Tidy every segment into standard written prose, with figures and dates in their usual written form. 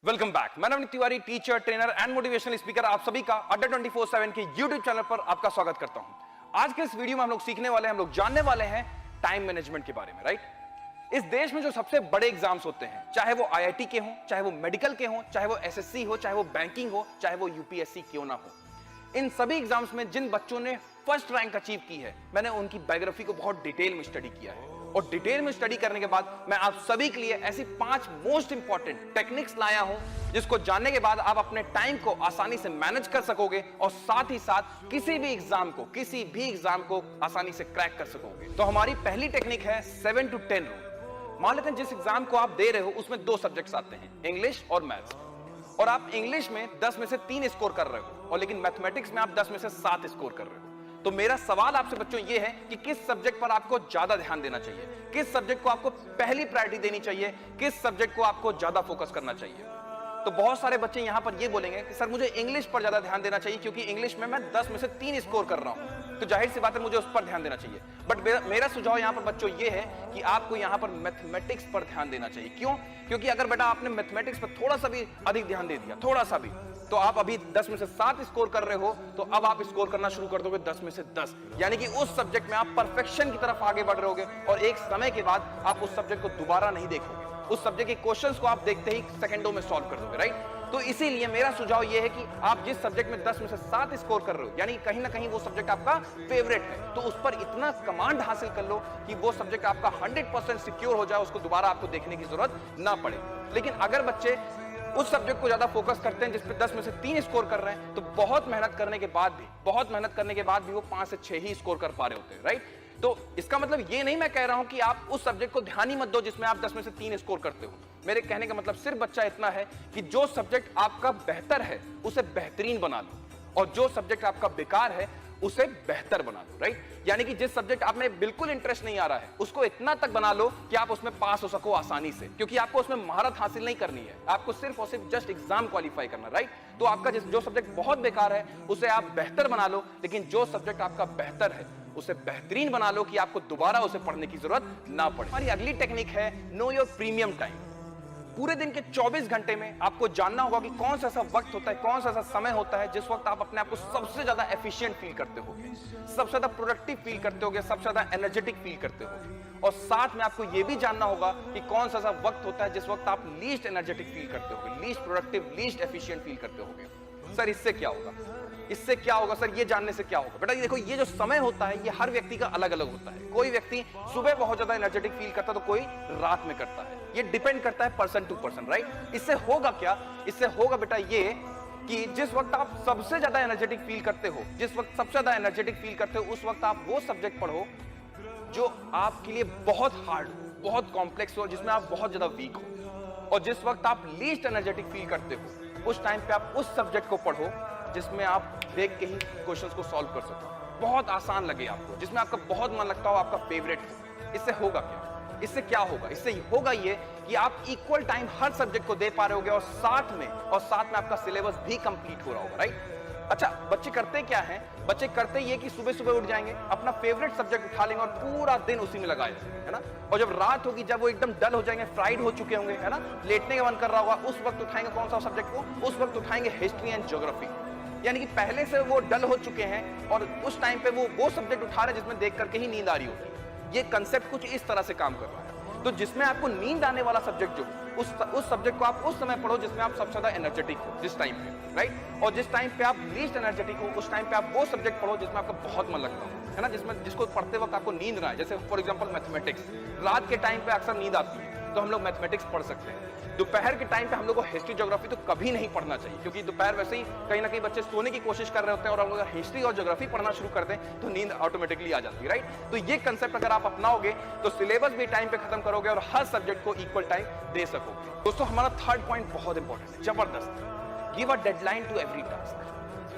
Welcome back. मैं Navneet Tiwari, teacher, trainer and motivational speaker, आप सभी का अड्डा 24/7 के यूट्यूब चैनल पर आपका स्वागत करता हूं। आज के इस वीडियो में हम लोग सीखने वाले हैं, हम लोग जानने वाले हैं टाइम मैनेजमेंट के बारे में। राइट, इस देश में जो सबसे बड़े एग्जाम्स होते हैं, चाहे वो आईआईटी के हों, चाहे वो मेडिकल के हों, चाहे वो एसएससी हो, चाहे वो बैंकिंग हो, चाहे वो यूपीएससी क्यों ना हो, इन सभी एग्जाम्स में जिन बच्चों ने फर्स्ट रैंक अचीव की है, मैंने उनकी बायोग्राफी को बहुत डिटेल में स्टडी किया है। और डिटेल में स्टडी करने के बाद मैं आप सभी के लिए ऐसी 5 मोस्ट इंपॉर्टेंट टेक्निक्स लाया हूं, जिसको जानने के बाद आप अपने टाइम को आसानी से मैनेज कर सकोगे और साथ ही साथ किसी भी एग्जाम को आसानी से क्रैक कर सकोगे। तो हमारी पहली टेक्निक है 7 to 10 रूल। मान लेते हैं जिस एग्जाम को आप दे रहे हो उसमें 2 सब्जेक्ट्स आते हैं, इंग्लिश और मैथ्स, और आप इंग्लिश में 10 में से 3 स्कोर कर रहे हो और लेकिन मैथमेटिक्स में आप 10 में से 7 स्कोर कर रहे हो। तो मेरा सवाल आपसे बच्चों ये है कि किस सब्जेक्ट पर आपको ज्यादा ध्यान देना चाहिए, किस सब्जेक्ट को आपको पहली प्रायोरिटी देनी चाहिए, किस सब्जेक्ट को आपको ज्यादा फोकस करना चाहिए। तो बहुत सारे बच्चे यहां पर ये बोलेंगे कि सर मुझे इंग्लिश पर ज्यादा ध्यान देना चाहिए क्योंकि इंग्लिश में मैं 10 में से 3 स्कोर कर रहा हूं, तो जाहिर सी बात है मुझे उस पर ध्यान देना चाहिए। बट मेरा सुझाव यहां पर बच्चों ये है कि आपको यहां पर मैथमेटिक्स पर ध्यान देना चाहिए। क्यों? क्योंकि अगर बेटा आपने मैथमेटिक्स पर थोड़ा सा भी अधिक ध्यान दे दिया, थोड़ा सा भी, तो आप अभी 10 में से 7 स्कोर कर रहे हो, तो अब आप स्कोर करना शुरू कर दोगे 10 में से 10, यानी कि उस सब्जेक्ट में आप परफेक्शन की तरफ आगे बढ़ रहे होगे और एक समय के बाद आप उस सब्जेक्ट को दोबारा नहीं देखोगे, उस सब्जेक्ट के क्वेश्चंस को आप देखते ही सेकंडों में सॉल्व कर दोगे। राइट, तो इसीलिए मेरा सुझाव यह है कि आप जिस सब्जेक्ट में 10 में से 7 स्कोर कर रहे हो, यानी कहीं ना कहीं वो सब्जेक्ट आपका फेवरेट है, तो उस पर इतना कमांड हासिल कर लो कि वो सब्जेक्ट आपका 100% सिक्योर हो जाए, उसको दोबारा आपको देखने की जरूरत ना पड़े। लेकिन अगर बच्चे उस सब्जेक्ट को ज्यादा फोकस करते हैं जिसपे 10 में से 3 स्कोर कर रहे हैं, तो बहुत मेहनत करने के बाद भी वो 5 से 6 ही स्कोर कर पा रहे होते हैं। राइट, तो इसका मतलब ये नहीं मैं कह रहा हूं कि आप उस सब्जेक्ट को ध्यान ही मत दो जिसमें आप 10 में से 3 स्कोर करते हो। मेरे कहने का मतलब सिर्फ बच्चा इतना है कि जो सब्जेक्ट आपका बेहतर है उसे बेहतरीन बना लो, और जो सब्जेक्ट आपका बेकार है उसे बेहतर बना लो। राइट, यानी कि जिस सब्जेक्ट आप में बिल्कुल इंटरेस्ट नहीं आ रहा है उसको इतना तक बना लो कि आप उसमें पास हो सको आसानी से, क्योंकि आपको उसमें महारत हासिल नहीं करनी है, आपको सिर्फ और सिर्फ जस्ट एग्जाम क्वालिफाई करना। राइट, तो आपका जो सब्जेक्ट बहुत बेकार है उसे आप बेहतर बना लो, लेकिन जो सब्जेक्ट आपका बेहतर है उसे बेहतरीन बना लो कि आपको दोबारा उसे पढ़ने की जरूरत ना पड़े। हमारी अगली टेक्निक है नो योर प्रीमियम टाइम। पूरे दिन के 24 घंटे में आपको जानना होगा कि कौन सा ऐसा वक्त होता है, कौन सा ऐसा समय होता है जिस वक्त आप अपने आप को सबसे ज्यादा एफिशिएंट फील करते होगे, सबसे ज्यादा प्रोडक्टिव फील करते होगे, सबसे ज्यादा एनर्जेटिक फील करते होगे। और साथ में आपको यह भी जानना होगा कि कौन सा ऐसा वक्त होता है जिस वक्त आप लीस्ट एनर्जेटिक फील करते होगे, least productive, least efficient feel करते होगे। सर इससे क्या होगा, इससे क्या होगा सर, ये जानने से क्या होगा? बेटा ये देखो, ये जो समय होता है ये हर व्यक्ति का अलग अलग होता है। कोई व्यक्ति सुबह बहुत ज्यादा एनर्जेटिक फील करता है तो कोई रात में करता है, ये डिपेंड करता है पर्सन टू पर्सन। राइट, इससे होगा क्या? इससे होगा बेटा ये कि जिस वक्त आप सबसे ज्यादा एनर्जेटिक फील करते हो, जिस वक्त सबसे ज्यादा एनर्जेटिक फील करते हो, उस वक्त आप वो सब्जेक्ट पढ़ो जो आपके लिए बहुत हार्ड हो, बहुत कॉम्प्लेक्स हो, जिसमें आप बहुत ज्यादा वीक हो। और जिस वक्त आप लीस्ट एनर्जेटिक फील करते हो उस टाइम पे आप उस सब्जेक्ट को पढ़ो जिसमें आप देख के ही क्वेश्चंस को सॉल्व कर सको, बहुत आसान लगे आपको, जिसमें आपका बहुत मन लगता हो, आपका फेवरेट हो। इससे होगा क्या? इससे क्या होगा? इससे होगा ये कि आप इक्वल टाइम हर सब्जेक्ट को दे पा रहे होगे और साथ में आपका सिलेबस भी कंप्लीट हो रहा होगा। राइट, अच्छा बच्चे करते क्या हैं? बच्चे करते ये कि सुबह सुबह उठ जाएंगे, अपना फेवरेट सब्जेक्ट उठा लेंगे और पूरा दिन उसी में लगाए है ना, और जब रात होगी, जब वो एकदम डल हो जाएंगे, फ्राइड हो चुके होंगे, है ना, लेटने का मन कर रहा होगा, उस वक्त उठाएंगे कौन सा सब्जेक्ट को? उस वक्त उठाएंगे हिस्ट्री एंड ज्योग्राफी। यानी कि पहले से वो डल हो चुके हैं और उस टाइम पे वो सब्जेक्ट उठा रहे हैं जिसमें देख करके ही नींद आ रही होगी। ये कंसेप्ट कुछ इस तरह से काम कर रहा है। तो जिसमें आपको नींद आने वाला सब्जेक्ट जो उस सब्जेक्ट को आप उस समय पढ़ो जिसमें आप सबसे ज्यादा एनर्जेटिक हो जिस टाइम पे। राइट, और जिस टाइम पे आप लीस्ट एनर्जेटिक हो उस टाइम पे आप वो सब्जेक्ट पढ़ो जिसमें आपका बहुत मन लगता हो, है ना, जिसको पढ़ते वक्त आपको नींद ना आए। जैसे फॉर एग्जांपल मैथमेटिक्स, रात के टाइम पे अक्सर नींद आती है तो हम लोग मैथमेटिक्स पढ़ सकते हैं। दोपहर के टाइम पे हम लोग को हिस्ट्री ज्योग्राफी तो कभी नहीं पढ़ना चाहिए, क्योंकि दोपहर वैसे ही कहीं ना कहीं बच्चे सोने की कोशिश कर रहे होते हैं और हम लोग हिस्ट्री और ज्योग्राफी पढ़ना शुरू कर दें तो नींद ऑटोमेटिकली आ जाती है। राइट, तो ये कंसेप्ट अगर आप अपनाओगे तो सिलेबस भी टाइम पे खत्म करोगे और हर सब्जेक्ट को इक्वल टाइम दे सकोगे। दोस्तों हमारा थर्ड पॉइंट बहुत इंपॉर्टेंट है, जबरदस्त। Give a deadline to every task.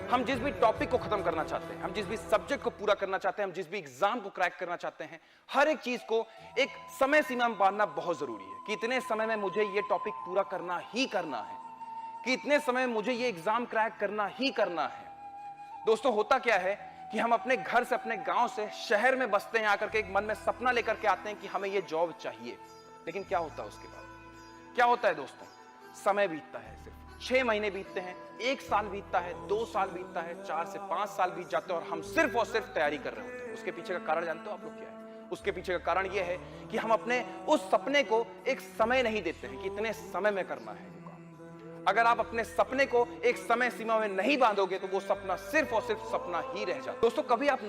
हम जिस भी टॉपिक को खत्म करना चाहते हैं, हम जिस भी सब्जेक्ट को पूरा करना चाहते हैं, हम जिस भी एग्जाम को क्रैक करना चाहते हैं, हर एक चीज को एक समय सीमा में बांधना बहुत जरूरी है कि इतने समय में मुझे ये टॉपिक पूरा करना ही करना है, कि इतने समय में मुझे ये एग्जाम क्रैक करना ही करना है। दोस्तों होता क्या है कि हम अपने घर से, अपने गांव से शहर में बसते हैं, आकर के एक मन में सपना लेकर के आते हैं कि हमें ये जॉब चाहिए, लेकिन क्या होता है उसके बाद? क्या होता है दोस्तों? समय बीतता है, सिर्फ 6 महीने बीतते हैं, 1 साल बीतता है, 2 साल बीतता है, 4 से 5 साल बीत जाते हैं और हम सिर्फ और सिर्फ तैयारी कर रहे होते हैं। उसके पीछे का कारण जानते हो आप लोग क्या है? उसके पीछे का कारण यह है कि हम अपने उस सपने को एक समय नहीं देते हैं कि इतने समय में करना है वो काम। अगर आप अपने सपने को एक समय सीमा में नहीं बांधोगे तो वो सपना सिर्फ और सिर्फ सपना ही रह जाता है। दोस्तों, कभी आप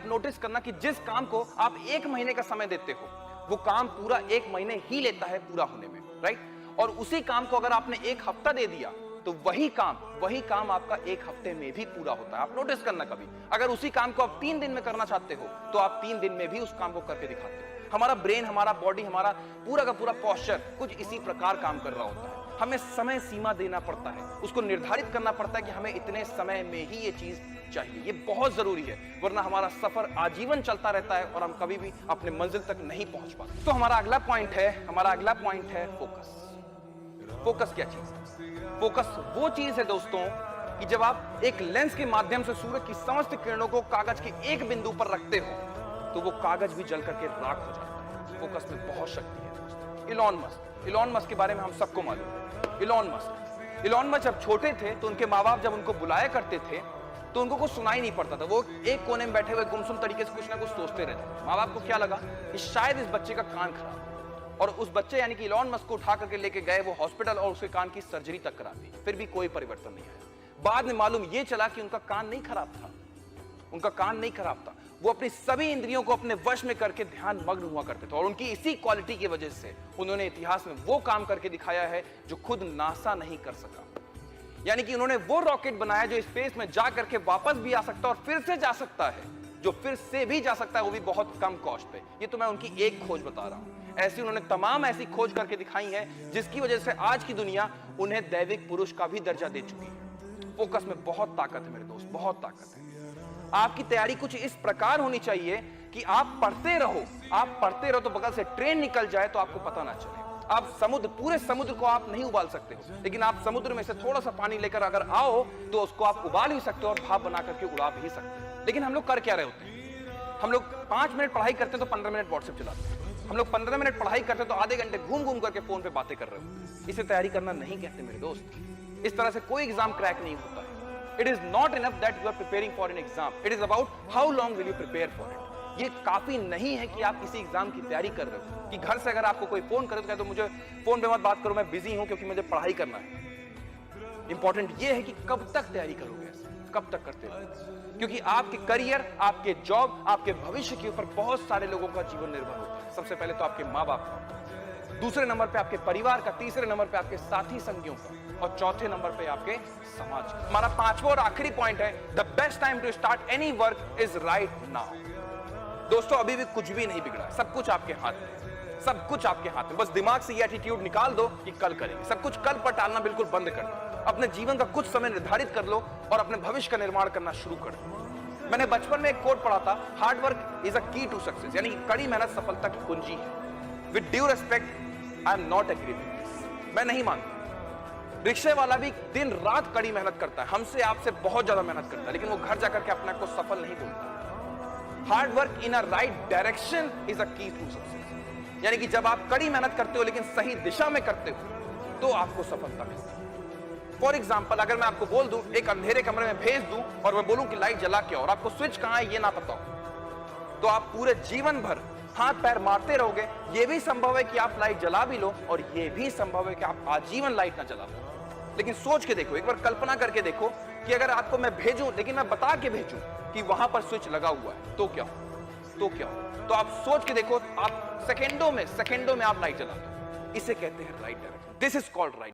नोटिस करना कि जिस काम को आप 1 महीने का समय देते हो वो काम पूरा 1 महीने ही लेता है पूरा होने में, राइट? और उसी काम को अगर आपने 1 हफ्ता दे दिया तो वही काम आपका 1 हफ्ते में भी पूरा होता है। आप नोटिस करना, कभी अगर उसी काम को आप 3 दिन में करना चाहते हो तो आप 3 दिन में भी उस काम को करके दिखाते हो। हमारा ब्रेन, हमारा बॉडी, हमारा पूरा का पूरा पोस्चर कुछ इसी प्रकार काम कर रहा होता है। हमें समय सीमा देना पड़ता है, उसको निर्धारित करना पड़ता है कि हमें इतने समय में ही ये चीज चाहिए। ये बहुत जरूरी है, वरना हमारा सफर आजीवन चलता रहता है और हम कभी भी अपने मंजिल तक नहीं पहुंच पाते। तो हमारा अगला पॉइंट है फोकस। फोकस क्या चीज है? फोकस वो चीज है दोस्तों कि जब आप एक लेंस के माध्यम से सूर्य की समस्त किरणों को कागज के एक बिंदु पर रखते हो तो वो कागज भी जल करके राख हो जाता है। फोकस में बहुत शक्ति है दोस्तों। इलॉन मस्क के बारे में हम सबको मालूम है। इलॉन मस्क जब छोटे थे तो उनके माँ बाप जब उनको बुलाया करते थे तो उनको कुछ सुनाई नहीं पड़ता था। वो एक कोने में बैठे हुए गुमसुम तरीके से कुछ ना कुछ सोचते रहते। माँ बाप को क्या लगा कि शायद इस बच्चे का कान खराब है, और उस बच्चे यानी कि इलॉन मस्क को उठा करके लेके गए वो हॉस्पिटल और उसके कान की सर्जरी तक करा दी। फिर भी कोई परिवर्तन नहीं आया। बाद में मालूम ये चला कि उनका कान नहीं खराब था, वो अपनी सभी इंद्रियों को अपने वश में करके ध्यान मग्न हुआ करते थे। और उनकी इसी क्वालिटी की वजह से उन्होंने इतिहास में वो काम करके दिखाया है जो खुद नासा नहीं कर सका। यानी कि उन्होंने वो रॉकेट बनाया जो स्पेस में जा करके वापस भी आ सकता है और फिर से जा सकता है, जो फिर से भी जा सकता है, वो भी बहुत कम कॉस्ट पे। ये तो मैं उनकी एक खोज बता रहा हूं। ऐसी उन्होंने तमाम ऐसी खोज करके दिखाई है जिसकी वजह से आज की दुनिया उन्हें दैविक पुरुष का भी दर्जा दे चुकी है। फोकस में बहुत ताकत है मेरे दोस्त, बहुत ताकत है। आपकी तैयारी कुछ इस प्रकार होनी चाहिए कि आप पढ़ते रहो तो बगल से ट्रेन निकल जाए तो आपको पता ना चले। आप पूरे समुद्र को आप नहीं उबाल सकते हो, लेकिन आप समुद्र में से थोड़ा सा पानी लेकर अगर आओ तो उसको आप उबाल भी सकते हो और भाप बना करके उड़ा भी सकते हो। लेकिन हम लोग कर क्या रहे होते हैं? हम लोग 5 मिनट पढ़ाई करते हैं तो 15 मिनट व्हाट्सएप चलाते हैं। हम लोग 15 मिनट पढ़ाई करते हैं तो आधे घंटे घूम घूम करके फोन पे बातें कर रहे हो। इसे तैयारी करना नहीं कहते मेरे दोस्त। इस तरह से कोई एग्जाम क्रैक नहीं होता है। It is not enough that you are preparing for an exam. It is about how long will you prepare for it. ये काफी नहीं है कि आप किसी एग्जाम की तैयारी कर रहे हो कि घर से अगर आपको कोई फोन करे तो कहते हो मुझे फोन पे मत बात करो, मैं बिजी हूं क्योंकि मुझे पढ़ाई करना है। इंपॉर्टेंट ये है कि कब तक तैयारी करोगे, कब तक करते हो, क्योंकि आपके करियर, आपके जॉब, आपके भविष्य के ऊपर बहुत सारे लोगों का जीवन निर्भर होता है। सबसे पहले तो आपके माँ बाप का, दूसरे नंबर पे आपके परिवार का, तीसरे नंबर पे आपके साथी संगियों का और चौथे नंबर पे आपके समाज का। हमारा 5वां और आखिरी पॉइंट है the best time to start any work is right now. दोस्तों, अभी भी कुछ भी नहीं बिगड़ा, सब कुछ आपके हाथ में, सब कुछ आपके हाथ में। बस दिमाग से ये एटीट्यूड निकाल दो कि कल करेंगे। सब कुछ कल पर टालना बिल्कुल बंद कर दो। अपने जीवन का कुछ समय निर्धारित कर लो और अपने भविष्य का निर्माण करना शुरू कर दो। मैंने बचपन में एक कोट पढ़ा था, हार्ड वर्क इज अ की टू सक्सेस, यानी कड़ी मेहनत सफलता की कुंजी है। With due respect, I am not agree with this. मैं नहीं मानता। रिक्शे वाला भी दिन रात कड़ी मेहनत करता है, हमसे आपसे बहुत ज्यादा मेहनत करता है, लेकिन वो घर जाकर के अपने आप को सफल नहीं बोलता। Hard work in a right direction is a की टू सक्सेस, यानी कि जब आप कड़ी मेहनत करते हो लेकिन सही दिशा में करते हो तो आपको सफलता मिलती है। फॉर एग्जाम्पल, अगर मैं आपको बोल दूं, एक अंधेरे कमरे में भेज दूं और मैं बोलूं कि लाइट जला के और आपको स्विच कहां है ये ना पता हो, तो आप पूरे जीवन भर हाथ पैर मारते रहोगे। यह भी संभव है कि आप लाइट जला भी लो और यह भी संभव है कि आप आजीवन लाइट ना जला लो। लेकिन सोच के देखो, एक बार कल्पना करके देखो कि अगर आपको मैं भेजूं लेकिन मैं बता के भेजूं कि वहां पर स्विच लगा हुआ है तो क्या हो? तो आप सोच के देखो, आप सेकंडों में आप लाइट जला दो। इसे कहते हैं right direction. This is called right.